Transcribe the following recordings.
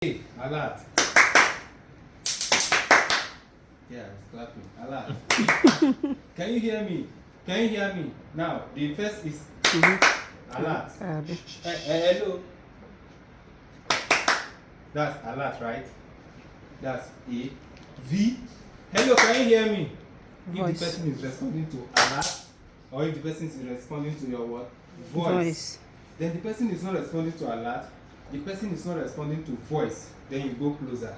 Hey, alert. Yeah, it's clapping. Alert. Can you hear me? Can you hear me? Now, the first is alert. Hello. That's alert, right? That's A. V. Hello, can you hear me? Voice. If the person is responding to alert, or if the person is responding to your what? Voice. Then the person is not responding to alert, the person is not responding to voice, then you go closer.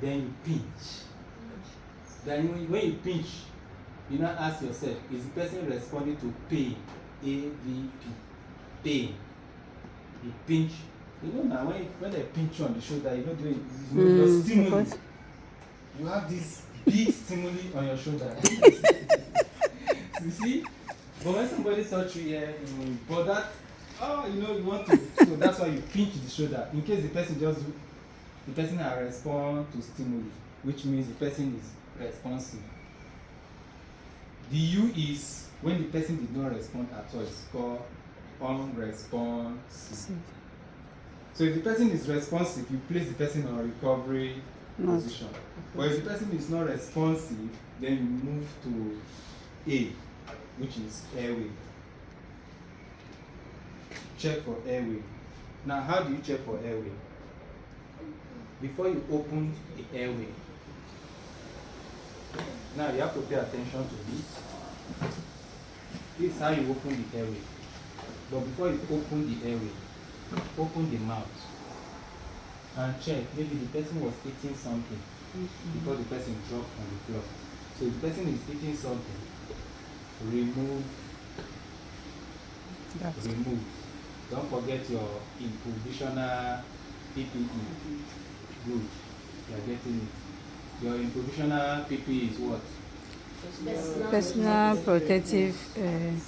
Then you pinch. Then when you pinch, you now ask yourself, is the person responding to pain? AVP. Pain. You pinch. You know now when they pinch you on the shoulder, you're not doing your stimuli. You have this big stimuli on your shoulder. You see? But when somebody touch you here, but that, you want to, so that's why you pinch the shoulder in case the person will respond to stimuli, which means the person is responsive. The U is when the person did not respond at all. It's called unresponsive. So if the person is responsive, you place the person on recovery position. But if the person is not responsive, then you move to A, which is airway. Check for airway. Now, how do you check for airway? Before you open the airway, now you have to pay attention to this. This is how you open the airway. But before you open the airway, open the mouth and check. Maybe the person was eating something before the person dropped on the floor. So if the person is eating something, remove. Don't forget your improvisational PPE. Good. You are getting it. Your improvisational PPE is what? Personal protective.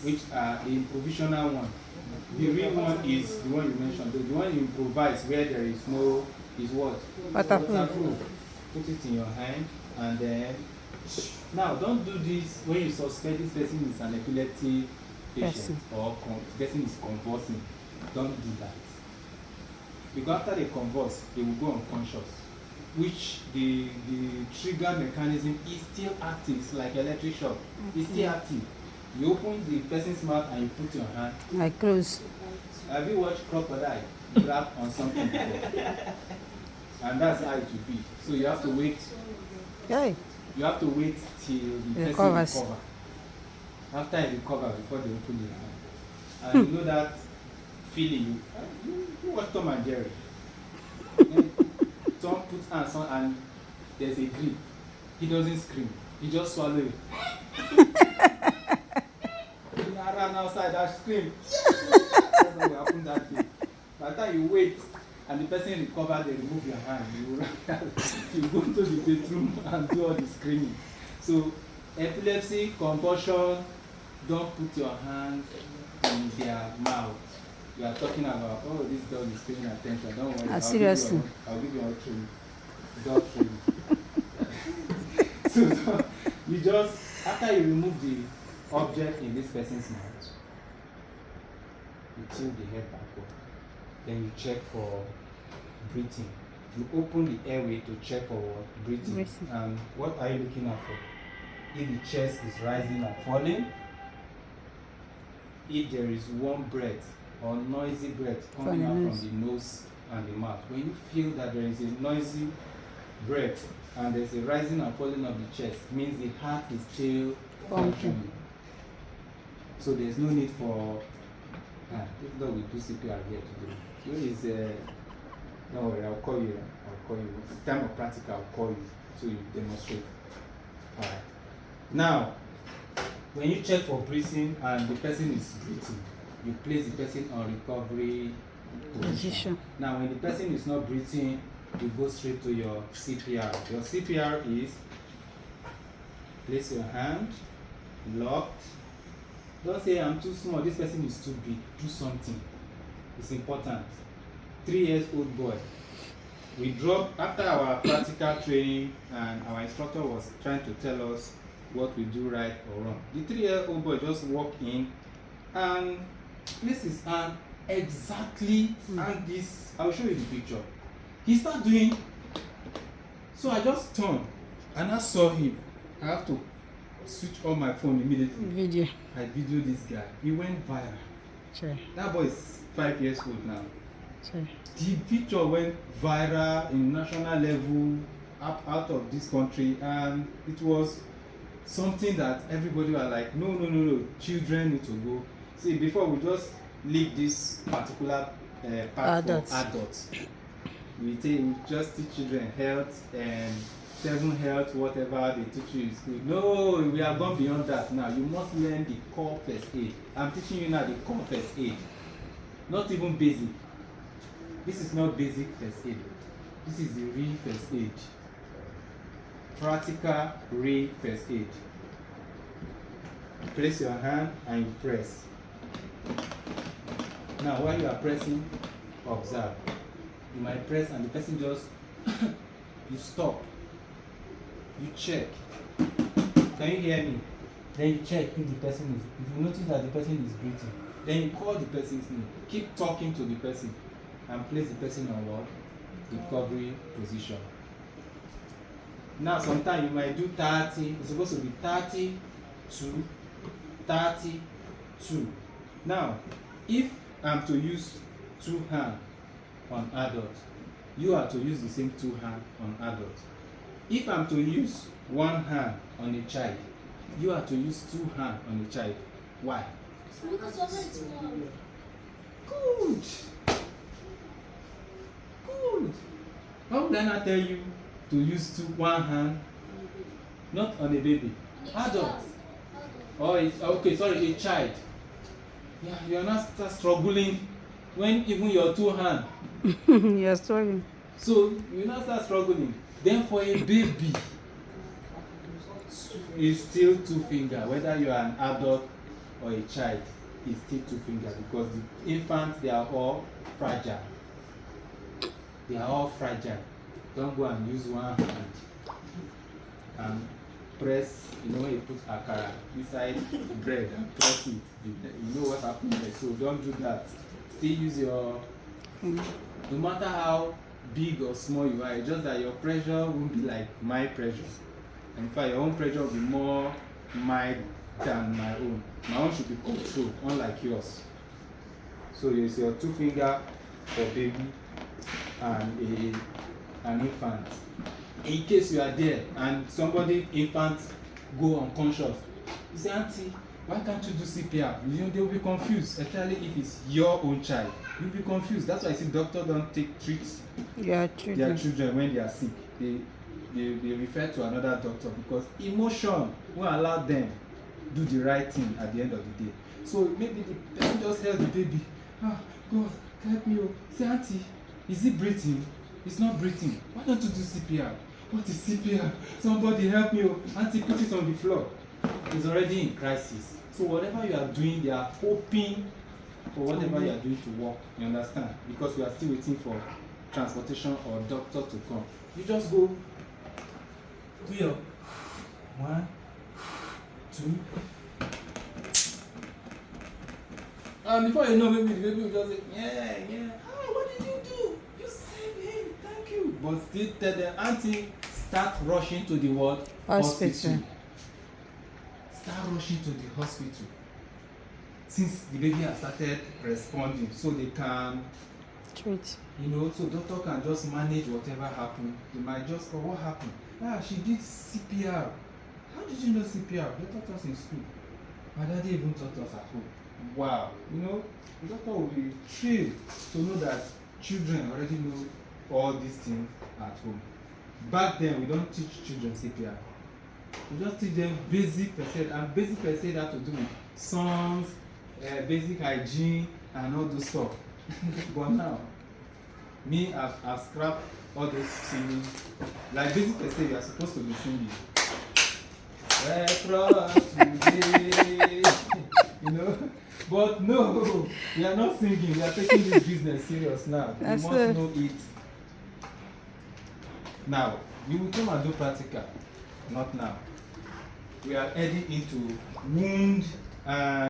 Which are the improvisational one. The real one is the one you mentioned. The one you improvise where there is no, is what? Waterproof. Put it in your hand and then. Now, don't do this when you suspect this person is an epileptic patient or this person is convulsing. Don't do that. Because after they convulse, they will go unconscious, which the trigger mechanism is still active. It's like electric shock. It's still active. You open the person's mouth and you put your hand. I close. Have you watched crocodile grab on something before? And that's how it will be. So you have to wait. Okay. You have to wait till the person recovers. After he recovers, before they open the hand. And you know that feeling. You watch Tom and Jerry. Tom puts hands on and there's a grip. He doesn't scream. He just swallows it. I ran outside, I scream. That's what will happen that day. By the time you wait and the person recovers, they remove your hand. You go to the bedroom and do all the screaming. So, epilepsy, convulsion, don't put your hands in their mouth. You are talking about, oh, this dog is paying attention. Don't worry. Seriously. I'll give you all training. Dog training. So, you just, after you remove the object in this person's mouth, you tilt the head backward. Then you check for breathing. You open the airway to check for what? Breathing. And what are you looking out for? If the chest is rising and falling, if there is warm breath or noisy breath coming out from the nose and the mouth. When you feel that there is a noisy breath and there's a rising and falling of the chest, means the heart is still functioning. So there's no need for this dog will do CPR here today. Here is don't worry, I'll call you. Time of practical, I'll call you so you demonstrate. Alright. Now, when you check for breathing and the person is breathing, you place the person on recovery position. Now, when the person is not breathing, you go straight to your CPR. Your CPR is place your hand locked. Don't say I'm too small, this person is too big. Do something. It's important. 3-year-old boy. We dropped after our practical training and our instructor was trying to tell us what we do right or wrong. The 3-year-old boy just walked in and places, and exactly, and this, I'll show you the picture. He started doing, so I just turned and I saw him. I have to switch on my phone immediately. Video. I videoed this guy. He went viral. Sure. That boy is 5 years old now. Sure. The picture went viral in national level, up out of this country, and it was something that everybody was like, no, children need to go. See, before we just leave this particular part Adults. for adults. We just teach children health and 7 health, whatever they teach you in school. No, we have gone beyond that now. You must learn the core first aid. I'm teaching you now the core first aid. Not even basic. This is not basic first aid. This is the real first aid. Practical real first aid. Place your hand and you press. Now while you are pressing, observe. You might press and the person just you stop. You check. Can you hear me? Then you check if the person is, if you notice that the person is breathing, then you call the person's name. Keep talking to the person and place the person on what? Recovery position. Now sometimes you might do 30, it's supposed to be 32, 32. Now, if I'm to use 2 hands on adult, you are to use the same 2 hands on adult. If I'm to use 1 hand on a child, you are to use 2 hands on a child. Why? Because your hand is small. Good. Good. How can I tell you to use 1 hand? Not on a baby. Adult. Or okay, sorry, a child. Yeah, you're not start struggling when even your 2 hands. You're struggling. So you not start struggling. Then for a baby, it's still 2 fingers. Whether you are an adult or a child, it's still 2 fingers because the infants, they are all fragile. They are all fragile. Don't go and use 1 hand and press, you know, when you put akara inside bread and press it. You know what happens there. So don't do that. Still use your, no matter how big or small you are, it's just that your pressure won't be like my pressure. In fact, your own pressure will be more mild than my own. My own should be controlled, unlike yours. So use your 2 fingers for baby and an infant. In case you are there and somebody, infant, go unconscious, you say, Auntie, why can't you do CPR? You know, they will be confused, especially if it's your own child. You'll be confused. That's why I see doctors don't treat their children when they are sick. They refer to another doctor because emotion won't allow them do the right thing at the end of the day. So maybe the person just tells the baby, God, help me. Say, Auntie, is he breathing? It's not breathing. Why don't you do CPR? What is CPR? Somebody help me. Auntie, put it on the floor. It's already in crisis. So whatever you are doing, they are hoping for whatever you are doing to work. You understand? Because we are still waiting for transportation or doctor to come. You just go do your 1, 2. And before you know, maybe the baby will just say, yeah. What did you do? You saved him. Thank you. But still tell them, Auntie, start rushing to the what? Hospital. Start rushing to the hospital. Since the baby has started responding, so they can Treat. You know, so doctor can just manage whatever happened. They might just, what happened? She did CPR. How did you know CPR? They taught us in school. My daddy even taught us at home. Wow. You know, the doctor will be thrilled to know that children already know all these things at home. Back then, we don't teach children CPR. We just teach them basic first aid, and basic first aid have to do with songs, basic hygiene, and all those stuff. But now, me, I've scrapped all those singing. Like basic first aid, you are supposed to be singing. Across today, you know. But no, we are not singing. We are taking this business serious now. We must know it. Now, we will come and do practical. Not now. We are heading into wound and